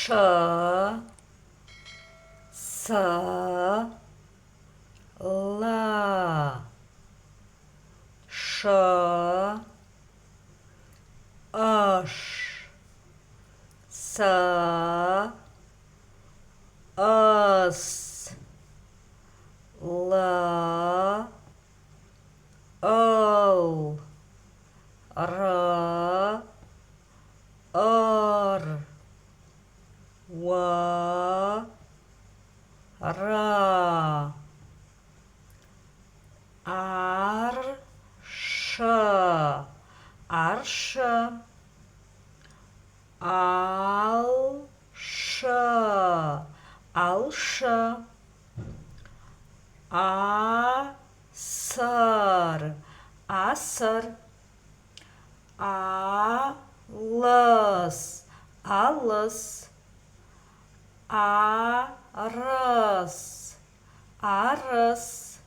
с, ла, ш, аш, с, ас, ла, ал, ра, ар, ва, ра, арша, арша, алша, алша, асар, асар, алыс, алыс, арыс, арыс,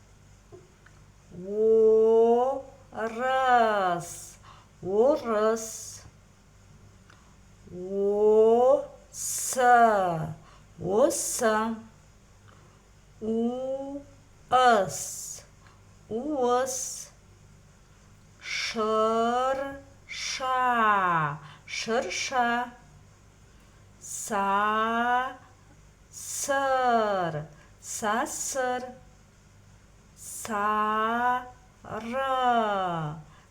орыс, орыс, осы, осы, уыс, уыс, шырша, шырша, сасыр, сасыр, сары,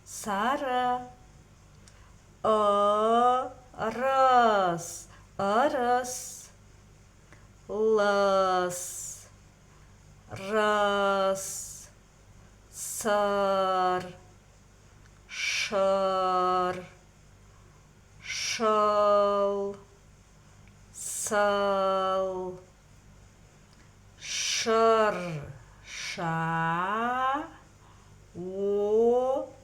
сары, ырыс, ырыс, лыс, рыс, сыр, шыр, шыл, сыл, шырша, осы,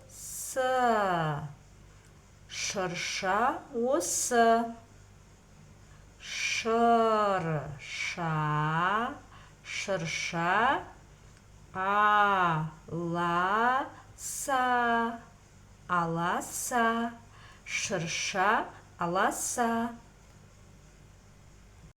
шырша, осы, шырша, шырша, аласа, аласа, шырша, аласа.